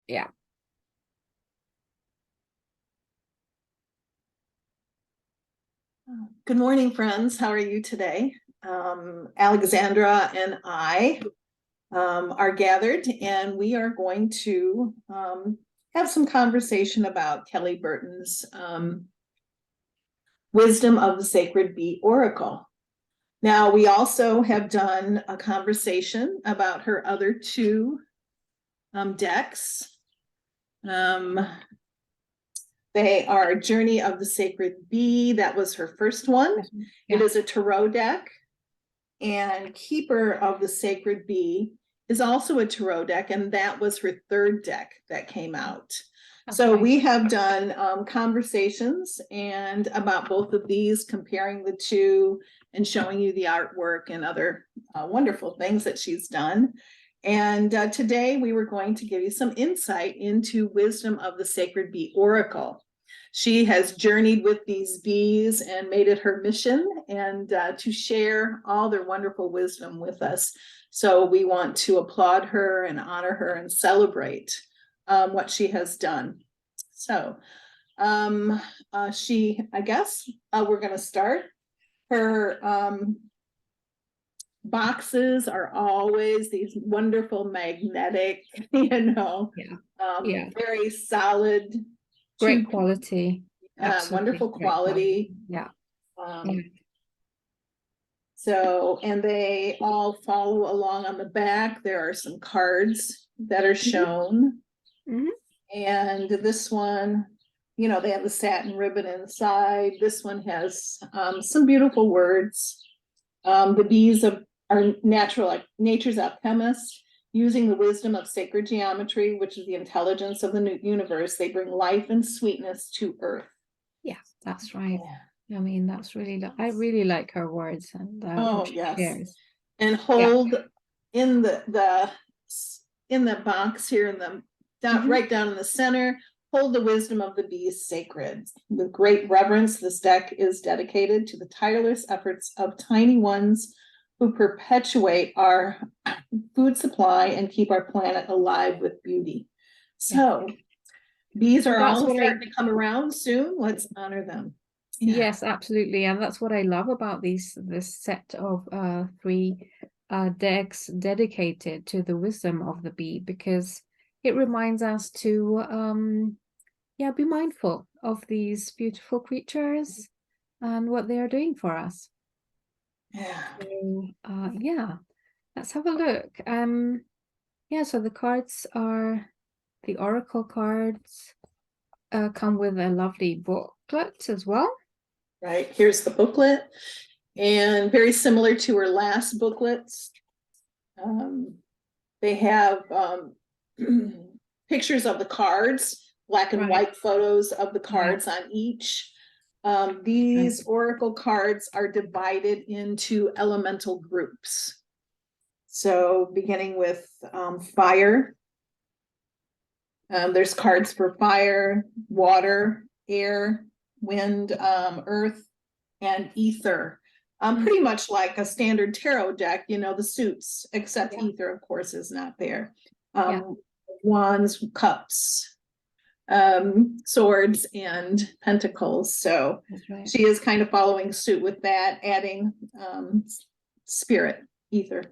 Yeah. Good morning, friends. How are you today? Alexandra and I are gathered, and we are going to have some conversation about Kelly Burton's Wisdom of the Sacred Bee Oracle. Now, we also have done a conversation about her other two decks. They are Journey of the Sacred Bee. That was her first one. Yeah. It is a tarot deck. And Keeper of the Sacred Bee is also a tarot deck, and that was her third deck that came out. So Okay. we have done conversations and about both of these, comparing the two and showing you the artwork and other wonderful things that she's done. And today we were going to give you some insight into Wisdom of the Sacred Bee Oracle. She has journeyed with these bees and made it her mission and to share all their wonderful wisdom with us. So we want to applaud her and honor her and celebrate what she has done. So I guess we're going to start. Her boxes are always these wonderful magnetic, Yeah. very solid, Great quality. wonderful Great quality. Yeah. So, and they all follow along on the back. There are some cards that are shown. Mhm. And this one, they have the satin ribbon inside. This one has some beautiful words. The bees are nature's alchemists, using the wisdom of sacred geometry, which is the intelligence of the universe. They bring life and sweetness to earth. Yeah, that's right. I mean, that's really, I really like her words and Oh, yes. shares. And hold in the box here in the right down in the center, hold the wisdom of the bees sacred. With great reverence, this deck is dedicated to the tireless efforts of tiny ones who perpetuate our food supply and keep our planet alive with beauty. So bees are all starting to come around soon. Let's honor them. Yes, absolutely. And that's what I love about this set of three decks dedicated to the wisdom of the bee, because it reminds us to be mindful of these beautiful creatures and what they are doing for us. So, let's have a look. So the cards are the oracle cards, come with a lovely booklet as well. Right, here's the booklet, and very similar to her last booklets. They have pictures of the cards, black and white photos of the cards on each. These oracle cards are divided into elemental groups. So beginning with fire, there's cards for fire, water, air, wind, earth, and ether. Pretty much like a standard tarot deck, the suits, except ether, of course, is not there. Wands, cups, swords, and pentacles. So she is kind of following suit with that, adding spirit, ether.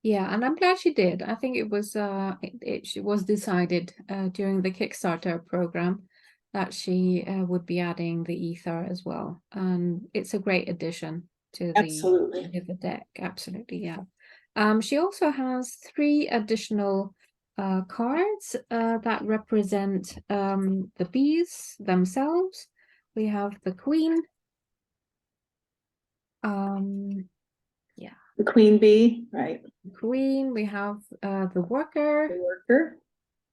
Yeah, and I'm glad she did. I think it was it was decided during the Kickstarter program that she would be adding the ether as well, and it's a great addition to the deck. Absolutely, yeah. She also has 3 additional cards that represent the bees themselves. We have the queen. The queen bee, right? Queen. We have the worker. The worker,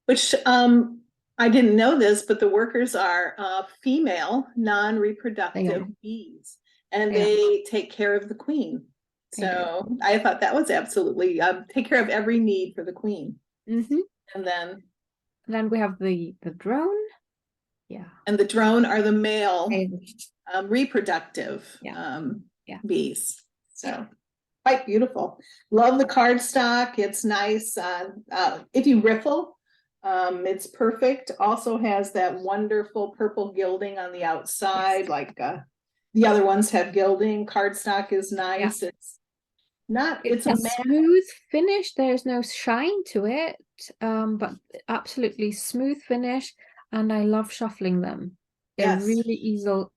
which I didn't know this, but the workers are female, non-reproductive bees, and they take care of the queen. So I thought that was absolutely take care of every need for the queen. And then we have the drone. Yeah. And the drone are the male reproductive bees. So quite beautiful. Love the cardstock. It's nice. If you riffle, It's perfect. Also has that wonderful purple gilding on the outside, Yes. like the other ones have gilding. Cardstock is Yeah. nice. It's not, It's it's a a matte. smooth finish. There's no shine to it, but absolutely smooth finish. And I love shuffling them. They're Yes. really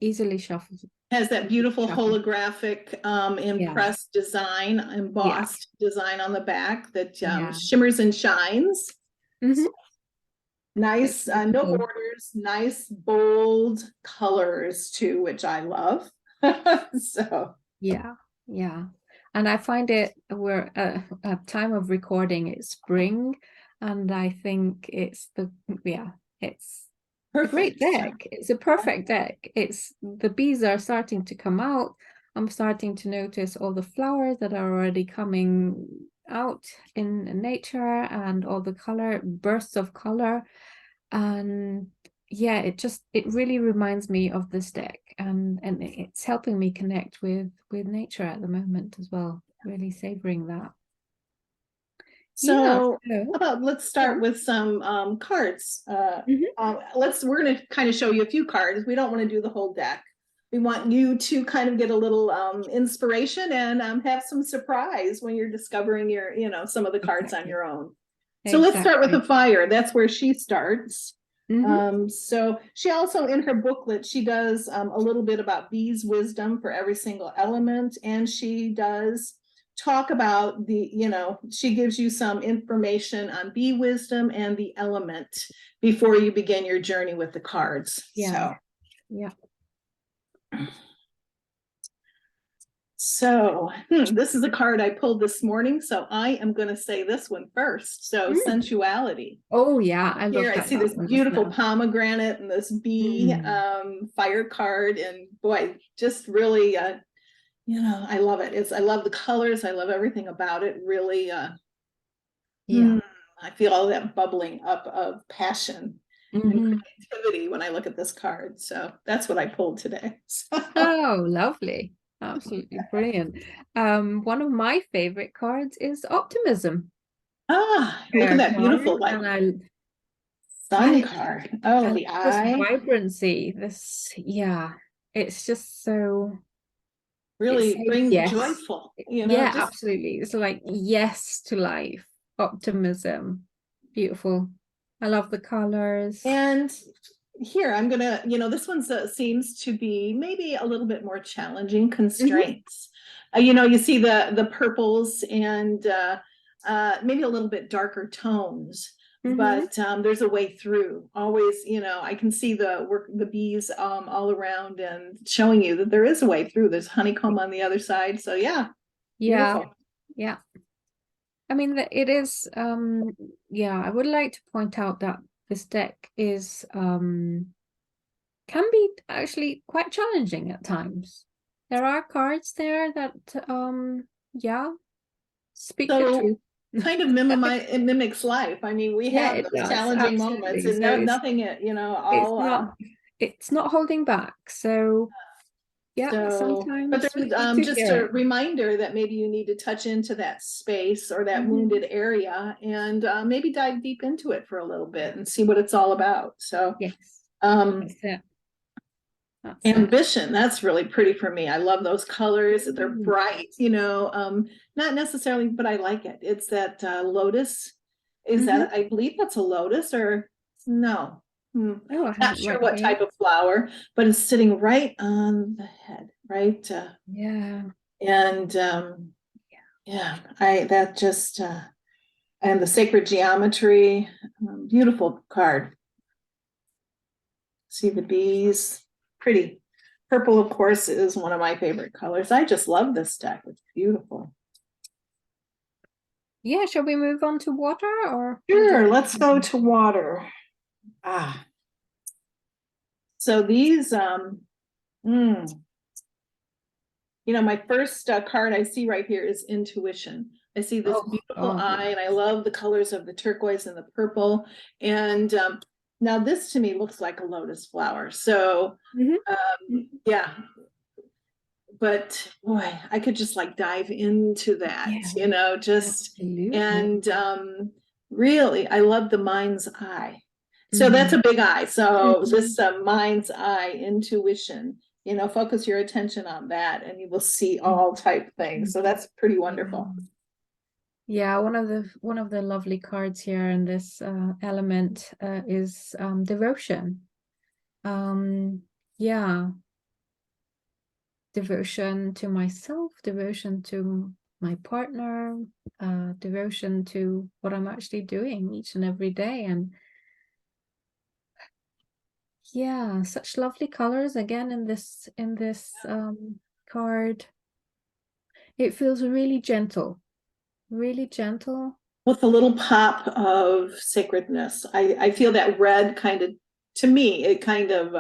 easily shuffled. Has that beautiful Shuffled. holographic Yeah. impressed design, Yeah. embossed design on the back that Yeah. shimmers and shines. Hmm. It's Nice, no beautiful. borders, nice bold colors too, which I love. So, Yeah. Yeah. And I find we're at time of recording, it's spring, and I think it's a great perfect. deck. It's a perfect deck. It's the bees are starting to come out. I'm starting to notice all the flowers that are already coming out in nature and all the color bursts of color. And yeah, it really reminds me of this deck, and it's helping me connect with nature at the moment as well. Really savoring that. Yeah. So So, how about let's yeah. start with some cards. Mhm. We're gonna kind of show you a few cards. We don't want to do the whole deck. We want you to kind of get a little inspiration and have some surprise when you're discovering some of the cards on Exactly. your own. So let's start with the Exactly. fire. That's where she starts. Hmm. So she also in her booklet, she does a little bit about bees wisdom for every single element. And she does talk about she gives you some information on bee wisdom and the element before you begin your journey with the cards. Yeah. Yeah. So this is a card I pulled this morning. So I am going to say this one first. So Mm. sensuality. Oh yeah, I Here looked I at see that this one just beautiful now. pomegranate and this bee Mm. fire card, and boy, just really I love it. I love the colors, I love everything about it. Really Yeah. I feel all that bubbling up of passion and Hmm. creativity when I look at this card. So that's what I pulled today. So, Oh, lovely. Absolutely brilliant. One of my favorite cards is optimism look at that card, beautiful like and sun I card. Oh, I love the this eye. vibrancy. Yeah, it's just so it's Really so brings yes. joyful, Yeah, just absolutely. It's like yes to life, optimism. Beautiful. I love the colors. and here I'm gonna, this one seems to be maybe a little bit more challenging Hmm. constraints. You see the purples and maybe a little bit darker tones, Hmm. but there's a way through. Always, I can see the bees all around and showing you that there is a way through. There's honeycomb on the other side. So yeah, Yeah, beautiful. yeah. I mean, it is, yeah, I would like to point out that this deck is, can be actually quite challenging at times. There are cards there that, yeah, speak the So truth. kind of it mimics life. I mean, we Yeah, have it those does, challenging moments absolutely. and So nothing, it's all it's not holding back. So yeah, so, but sometimes we there's need to just hear a it. reminder that maybe you need to touch into that space or that Mhm. wounded area and maybe dive deep into it for a little bit and see what it's all about. So, Yes, um, that's it. That's it. ambition, that's really pretty for me. I love those colors. They're Mm. bright, not necessarily, but I like it. It's that lotus. Mhm. I believe that's a lotus or no. Oh, I have Not it sure right what here. type of flower, but it's sitting right on the head, right? Yeah. And yeah, I that just and the sacred geometry, beautiful card. See the bees, pretty. Purple, of course, is one of my favorite colors. I just love this deck. It's beautiful. Yeah, shall we move on to water, or what do you Sure, think? let's go to water. So these, mm, my first card I see right here is intuition. I see this Oh, beautiful oh eye, yeah. and I love the colors of the turquoise and the purple. And now this to me looks like a lotus flower. So Mhm. yeah, but boy, I could just like dive into that, Yeah, just absolutely. and really, I love the mind's eye. So that's a big eye. So this mind's eye intuition, focus your attention on that and you will see all type things. So that's pretty wonderful. Yeah, one of the lovely cards here in this element is devotion. Yeah, devotion to myself, devotion to my partner, devotion to what I'm actually doing each and every day. And yeah, such lovely colors again in this card. It feels really gentle, really gentle. With a little pop of sacredness. I feel that red kind of, to me, it kind of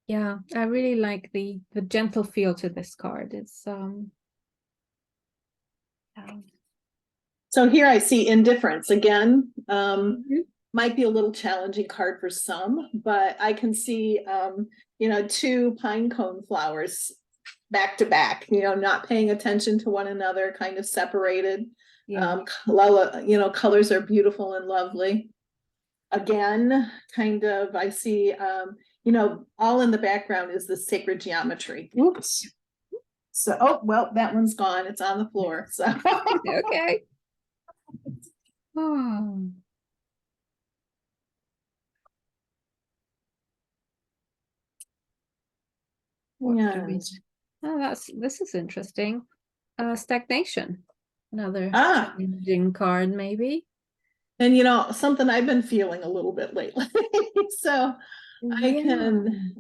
Yeah, I really like the gentle feel to this card. It's So here I see indifference again. Might be a little challenging card for some, but I can see two pine cone flowers back to back, not paying attention to one another, kind of separated. Yeah. Colors are beautiful and lovely. Again, kind of, I see, all in the background is the sacred geometry. Oops. So, oh, well, that one's gone. It's on the floor. So, okay. Oh. Yeah. Oh, this is interesting. Stagnation. Another Ah. challenging card, maybe. And something I've been feeling a little bit lately. So I can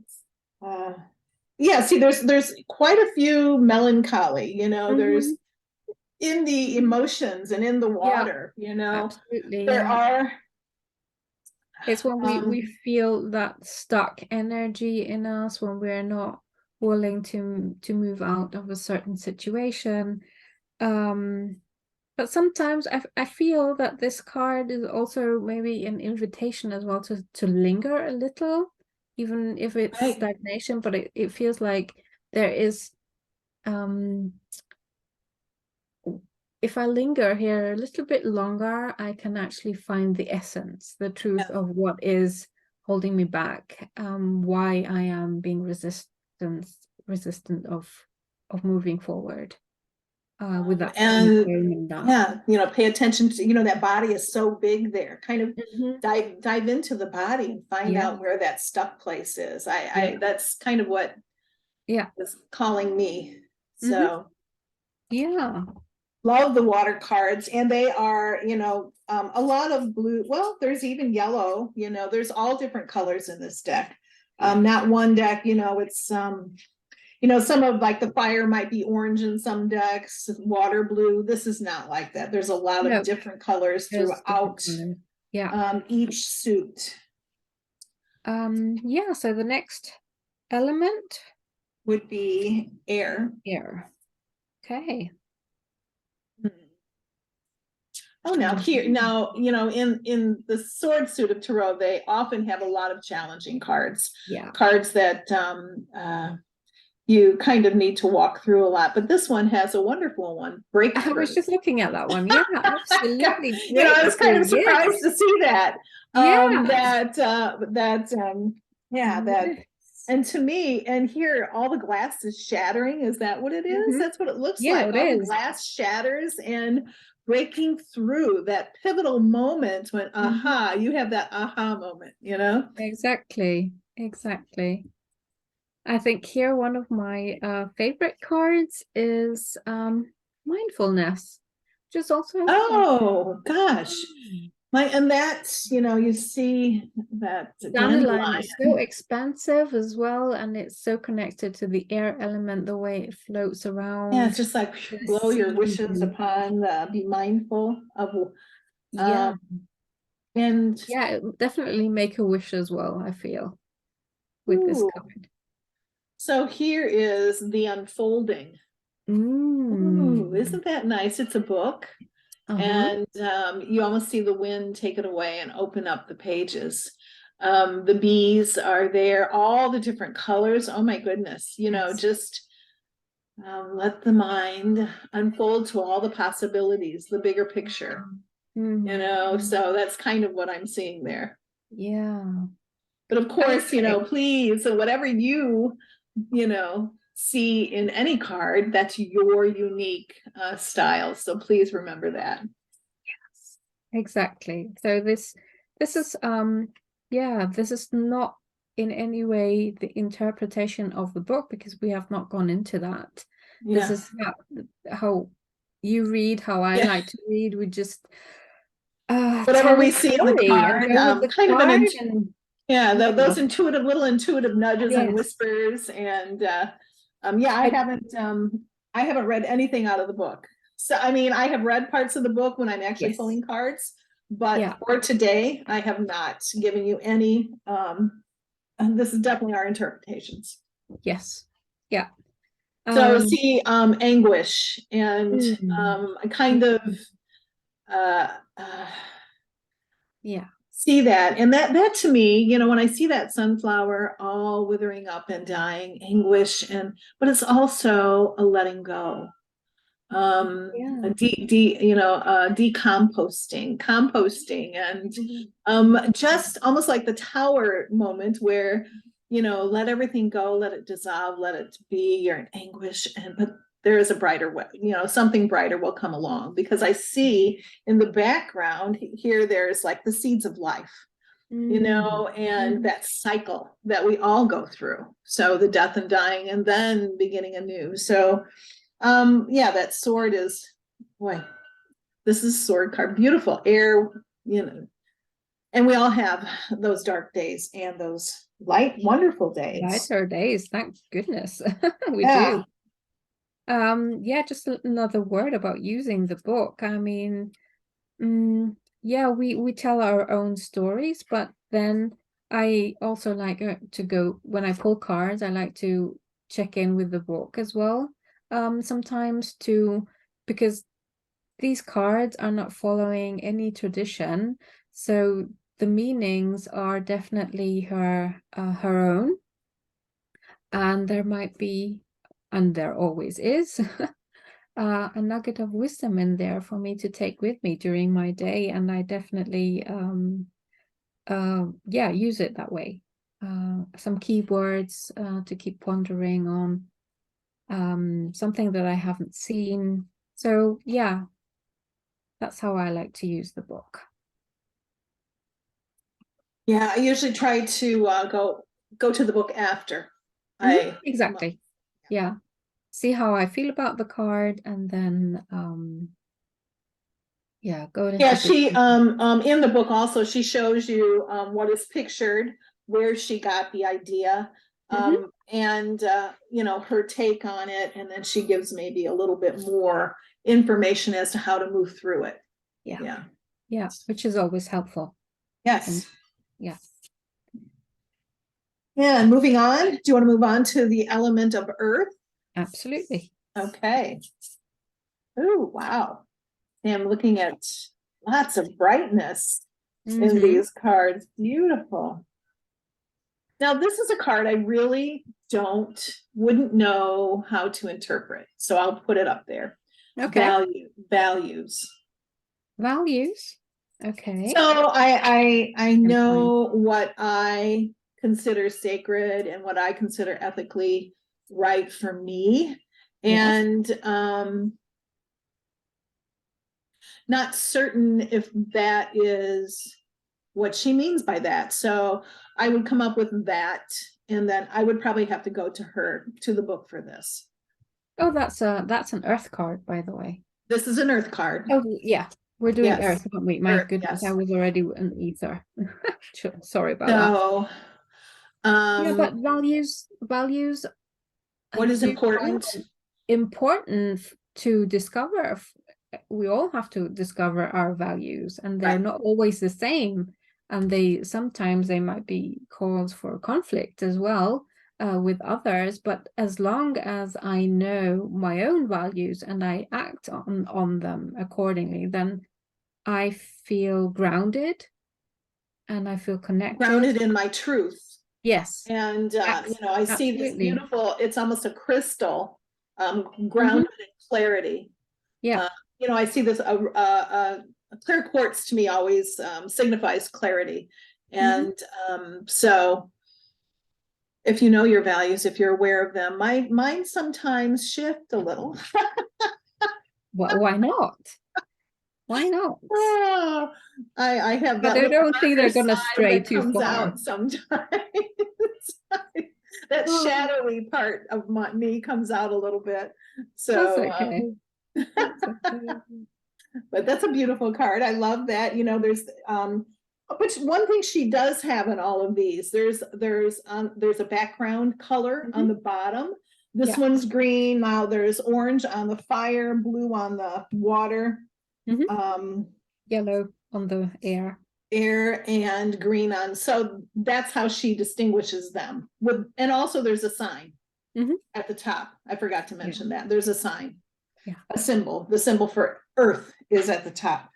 see there's quite a few melancholy, there's in the emotions and in the water, absolutely, there are. It's when we feel that stuck energy in us, when we're not willing to move out of a certain situation. But sometimes I feel that this card is also maybe an invitation as well to linger a little, even if it's stagnation, but it feels like there is if I linger here a little bit longer, I can actually find the essence, the truth of what is holding me back, why I am being resistant of moving forward. With that pay attention to that body is so big there, kind of dive into the body and find out where that stuck place is. I that's kind of what is calling me. So love the water cards, and they are a lot of blue. Well, there's even yellow, there's all different colors in this deck. Not one deck, it's some of like the fire might be orange in some decks, water blue. This is not like that. There's a lot of different colors throughout each suit. So the next element would be air. Okay. Oh, now in the sword suit of tarot, they often have a lot of challenging cards. Cards that you kind of need to walk through a lot, but this one has a wonderful one. Breakthrough. I was just looking at that one. Yeah, absolutely. I was kind of surprised to see that. And to me, and here, all the glass is shattering. Is that what it is? That's what it looks like. All the glass shatters and breaking through, that pivotal moment when you have that aha moment, Exactly. I think here one of my favorite cards is mindfulness, which is also gosh. And that's, you see that dandelion is so expansive as well, and it's so connected to the air element, the way it floats around. Yeah, it's just like blow your wishes upon, be mindful of and definitely make a wish as well, I feel, with this card. So here is the unfolding. Ooh, isn't that nice? It's a book. And you almost see the wind take it away and open up the pages. The bees are there, all the different colors. Oh my goodness, just Let the mind unfold to all the possibilities, the bigger picture, Mhm. so that's kind of what I'm seeing there. Yeah. But of I course, agree. please, so whatever see in any card, that's your unique style. So please remember that. Exactly. So this is yeah, this is not in any way the interpretation of the book because we have not gone into that. This Yeah. is how you read, how I Yeah. like to read. We just Whatever tell a we see in the story and card, go with the kind of card and yeah, yeah. those little intuitive nudges and Yes. whispers. And yeah, I I haven't read anything out of the book. So I mean, I have read parts of the book when I'm actually yes. pulling cards, but Yeah. for today, I have not given you any. And this is definitely our interpretations. Yes. Yeah. So Um see, anguish and mm, a kind of uh, uh, yeah. see that, and that to me, when I see that sunflower all withering up and dying, anguish, but it's also a letting go, Yeah. a decomposting, composting, and Mhm. just almost like the tower moment where let everything go, let it dissolve, let it be. You're in anguish, but there is a brighter way, something brighter will come along, because I see in the background here there's like the seeds of life, Mm. and Mhm. that cycle that we all go through. So the death and dying and then beginning anew. So yeah, that sword is, boy, this is sword card, beautiful air, and we all have those dark days and those light, wonderful days. Lighter days, thank goodness. We Yeah. do. Yeah, just another word about using the book. I mean, yeah, we tell our own stories, but then I also like to go when I pull cards, I like to check in with the book as well. Sometimes to because these cards are not following any tradition, so the meanings are definitely her own, and there might be, and there always is, a nugget of wisdom in there for me to take with me during my day, and I definitely yeah, use it that way. Some keywords to keep pondering on, something that I haven't seen. So yeah, that's how I like to use the book. Yeah, I usually try to go to the book after Mhm, I come up. exactly. Yeah. See how I feel about the card and then yeah, go Yeah, into the she in the book also, she shows you what is pictured, where she got the idea, Mhm. and her take on it, and then she gives maybe a little bit more information as to how to move through it. Yeah. Yeah. Yeah, which is always helpful. And Yes. yeah, Yeah, and moving on. Do you want to move on to the element of earth? absolutely. Okay. Oh, wow. I'm looking at lots of brightness in Mm-hmm. these cards. Beautiful. Now, this is a card I really wouldn't know how to interpret. So I'll put it up there. Okay. Values. Values. Okay. So I And fine. know what I consider sacred and what I consider ethically right for me. Yes. And not certain if that is what she means by that. So I would come up with that, and then I would probably have to go to the book for this. Oh, that's an earth card, by the way. This is an earth card. Oh, yeah. We're doing Yes. earth, aren't we? My Earth, goodness, I yes. was already an ether. Sorry about that. So Yeah, um but values, I what is do find important? them important to discover. We all have to discover our values, and they're Right. not always the same. And sometimes they might be cause for conflict as well, with others. But as long as I know my own values and I act on them accordingly, then I feel grounded and I feel connected. Grounded in my truth. Yes, And I see this absolutely. beautiful, it's almost a crystal grounded in clarity. Yeah. You know, I see this, clear quartz to me always signifies clarity. And so if you know your values, if you're aware of them, mine sometimes shift a little. Why not? Why not? Oh, I have But that I little don't think they're darker gonna side stray that too comes far. out sometimes. That Oh. shadowy part of me comes out a little bit. That's So, okay. That's okay. but that's a beautiful card. I love that. You know, there's which one thing she does have in all of these, there's a background color on the bottom. This Yeah. one's green. Now there's orange on the fire, blue on the water, Yellow on the air. air, and green on. So that's how she distinguishes them. And also there's a sign at the top. I forgot to mention that. There's a sign. Yeah. A symbol. The symbol for Earth is at the top.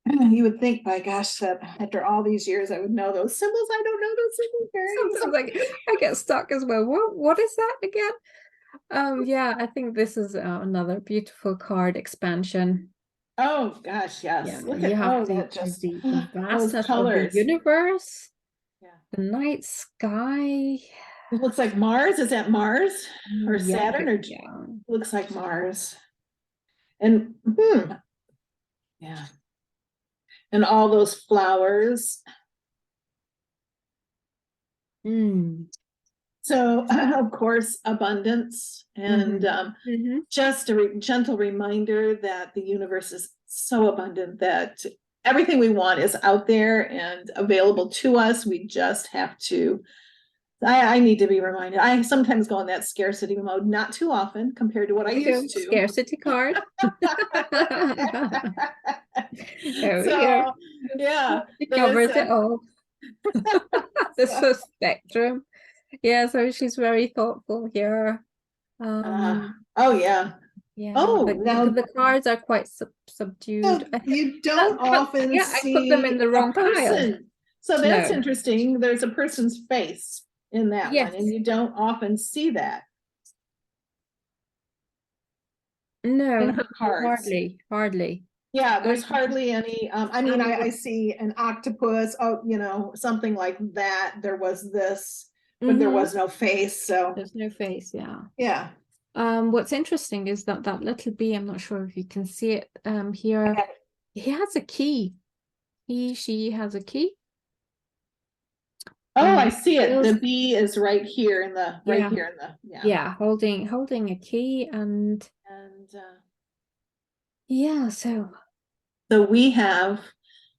You would think, by gosh, that after all these years, I would know those symbols. I don't know those symbols very Sometimes I get stuck as well. What is that again? Yeah, I think this is another beautiful card expansion. Oh gosh, yes. Yeah, Look you at have the the those vastness of the colors. universe, Yeah. the night sky. It looks like Mars. Is that Mars or Yeah, Saturn? Or yeah. looks like Mars. And yeah. And all those flowers. So of course, abundance and just a gentle reminder that the universe is so abundant that everything we want is out there and available to us. We just have to, I need to be reminded. I sometimes go in that scarcity mode, not too often compared to what I used to. Scarcity card. There we So, go. yeah. It covers it all. This is spectrum. Yeah, so she's very thoughtful here. Oh yeah. Yeah. Oh, now the cards are quite subdued. so you don't often I put them see in the a wrong pile. person. So that's No. interesting. There's a person's face in that Yes. one, and you don't often see that No, in her cards. hardly. Yeah, there's hardly any. I mean, I see an octopus. Oh, you know, something like that. There was this, but there was no face. So there's no face. Yeah. Yeah. What's interesting is that little bee, I'm not sure if you can see it here, he has a key. She has a key. Oh, I see it. The bee is right here in the holding a key and yeah, so we have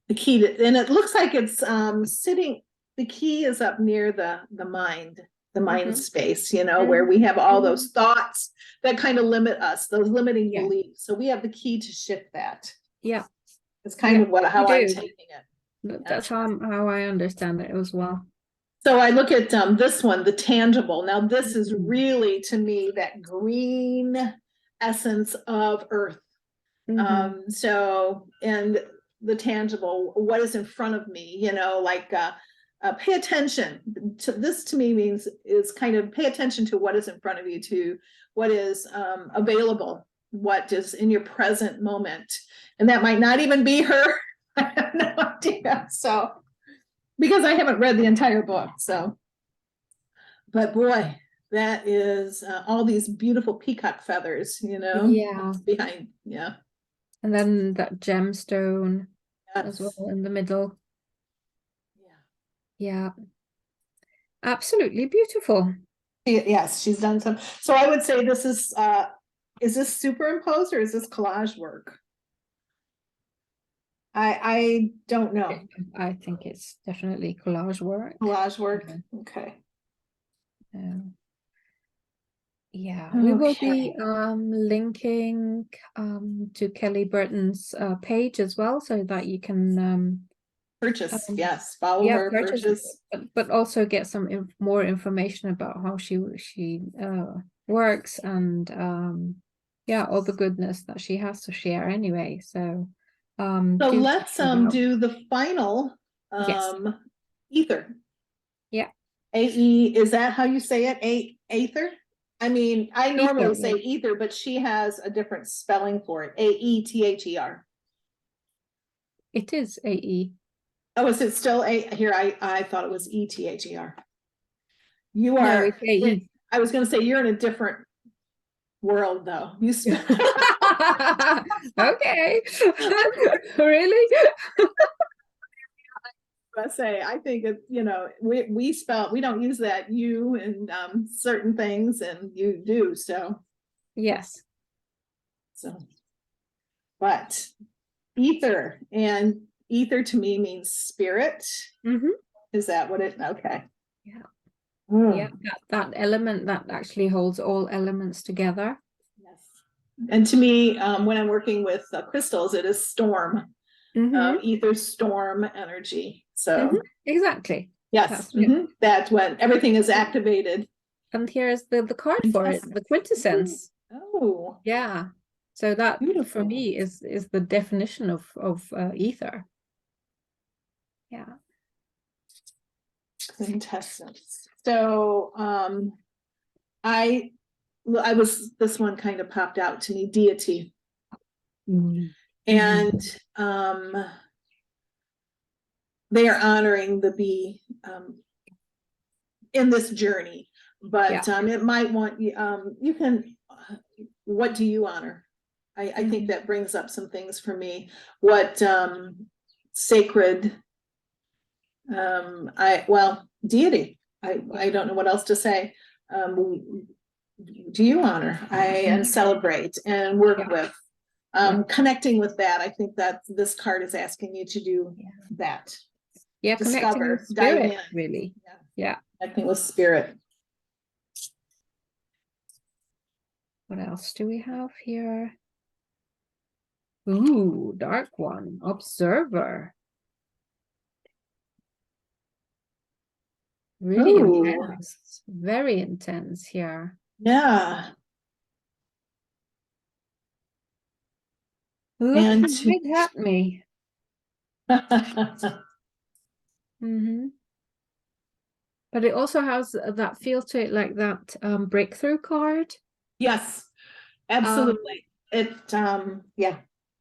the key to, and it looks like it's sitting, the key is up near the mind space, you know, where we have all those thoughts that kind of limit us, those limiting beliefs. So we have the key to shift that. Yeah. It's kind of how I'm taking it. That's how I understand it as well. So I look at this one, the tangible. Now this is really, to me, that green essence of Earth. So, and the tangible, what is in front of me, you know, like pay attention to this. To me means is kind of pay attention to what is in front of you, to what is available, what is in your present moment. And that might not even be her. I have no idea. So, because I haven't read the entire book. So, but boy, that is all these beautiful peacock feathers, you know, behind. Yeah. And then that gemstone as well in the middle. Yeah. Absolutely beautiful. Yes, she's done some. So I would say this is this superimposed or is this collage work? I don't know. I think it's definitely collage work. Collage work. Okay. Yeah, we will be linking to Kelly Burton's page as well, so that you can purchase. Yes, follow her, purchase, but also get some more information about how she works and all the goodness that she has to share anyway. So let's do the final ether. Yeah. AE, is that how you say it? Aether? I mean, I Ether, normally say right? ether, but she has a different spelling for it. AETHER. It is AE. Oh, is it still a here? I thought it was ETHER. You No, are it's AE. I was gonna say you're in a different world though. You spell Okay. Really? I think it, we spell we don't use that you in certain things and you do Yes. so but ether and ether to me means spirit. Mm-hmm. Is that what it okay. Yeah. Hmm. Yeah. That element that actually holds all elements together. Yes. And to me, when I'm working with crystals, it is storm, Mm-hmm. ether storm energy. Mm-hmm. So Exactly. yes, That's it. that's when everything is activated. And here's the card for it, Fantastic. the quintessence. Oh, Yeah. So that for beautiful. me is the definition of ether. Yeah. Quintessence. So I was this one kind of popped out to me, deity. Mm. And they are honoring the bee in this journey. But Yeah. it might want you can what do you honor? I think that brings up some things for me. What sacred deity. I don't know what else to say. Do you honor and celebrate and work Yeah. with Yeah. connecting with that? I think that this card is asking you to do that. Yeah. Connecting Discover, with dive spirit, in. really. Yeah. Connecting with spirit. What else do we have here? Ooh, dark one. Observer. Really Ooh, intense. Very intense here. yeah. Looking And to right at me. Mm-hmm. But it also has that feel to it, like that breakthrough card. yes, Um, absolutely. It yeah.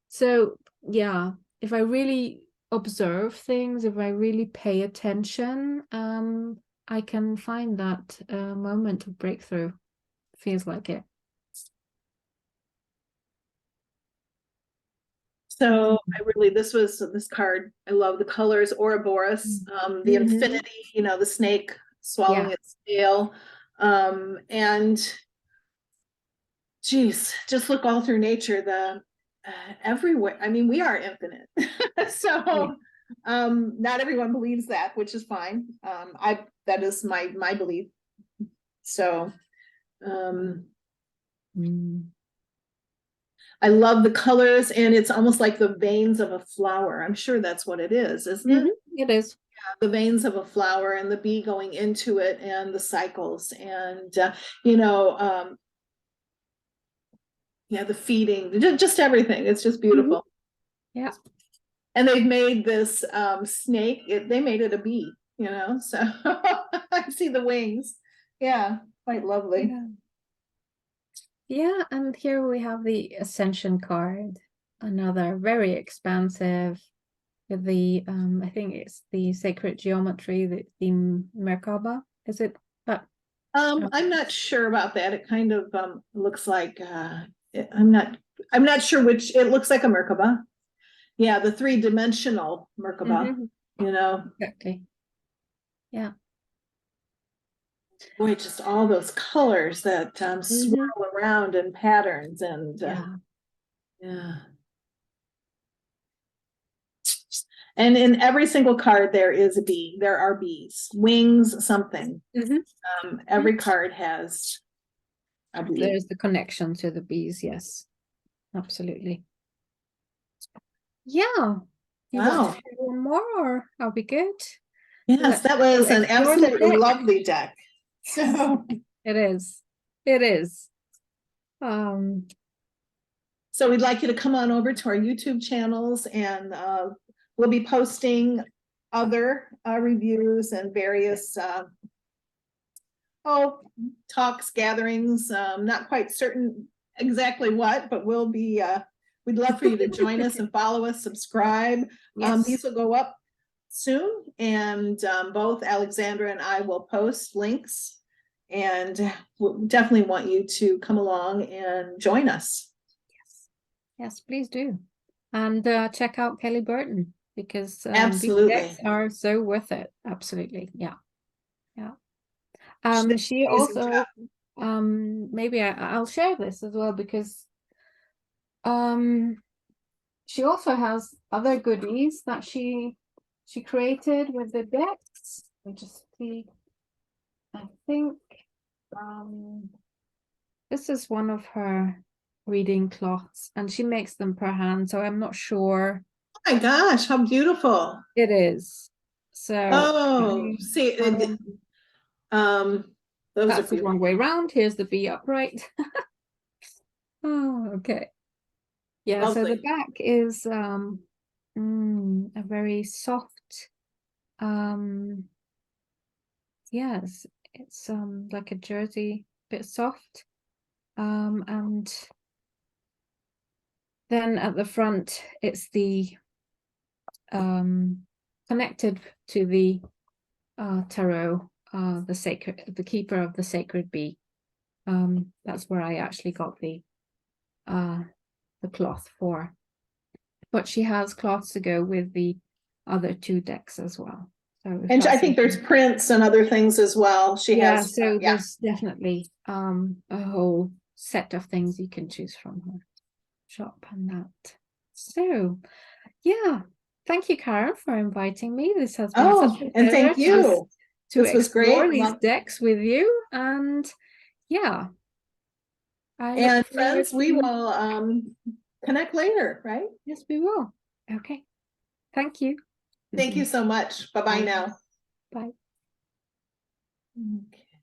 so yeah, if I really observe things, if I really pay attention, I can find that moment of breakthrough. Feels like it. So I really this card. I love the colors, Ouroboros, the Mm-hmm. infinity, the snake swallowing Yeah. its tail. And geez, just look all through nature, the everywhere. I mean, we are infinite. Yeah. So not everyone believes that, which is fine. That is my belief. So um Mm. I love the colors, and it's almost like the veins of a flower. I'm sure that's what it is, isn't it? It is. The veins of a flower and the bee going into it and the cycles and you know yeah, the feeding, just everything. It's just Mm-hmm. beautiful. Yeah. And they've made this snake, they made it a bee, so I see the wings. Yeah, quite lovely. Yeah. Yeah, and here we have the Ascension card, another very expansive with the I think it's the sacred geometry, the Merkaba. Is it that? I'm not sure about that. It kind of looks like I'm not I'm not sure which. It looks like a Merkaba. Yeah, the three-dimensional Merkaba, Mm-hmm. you know. Exactly. Yeah. Boy, just all those colors that swirl Mm-hmm. around in patterns and Yeah. yeah. And in every single card there is a bee. There are bees, wings, something. Mm-hmm. Every card has a bee. There's the connection to the bees. Yes, absolutely. Yeah. You want to Wow. do one more, or are we good? Yes, Let's that was an explore the absolutely deck. lovely deck. So It is. It is. Um, so we'd like you to come on over to our YouTube channels, and we'll be posting other reviews and various talks, gatherings, not quite certain exactly what, but we'll be, we'd love for you to join us and follow us, subscribe. Yes. These will go up soon, and both Alexandra and I will post links, and we definitely want you to come along and join us. Yes, please do. And check out Kelly Burton, because these Absolutely. decks are so worth it. Absolutely. Yeah. She did She an amazing also, job. maybe I'll share this as well, because she also has other goodies that she created with the decks. Let me just see. I think this is one of her reading cloths, and she makes them per hand, so I'm not sure. Oh my gosh, how beautiful. It is. So Oh, see, those are that's the beautiful. wrong way round. Here's the bee upright. Oh, okay. Yeah, so the Lovely. back is a very soft, yes, it's like a jersey, bit soft. And then at the front it's the connected to the tarot, the keeper of the sacred bee. That's where I actually got the cloth for. But she has cloths to go with the other two decks as well. So And I think there's prints and other things as well. She has, so yeah. there's definitely a whole set of things you can choose from her shop and that. So yeah, thank you, Karen, for inviting me. This has been such a and thank pleasure you. to This was explore great. these decks with you. And yeah, I look And forward friends, we to... will connect later, right? Yes, we will. Okay. Thank you. Thank you so much. Bye-bye Bye. now. Bye. Okay.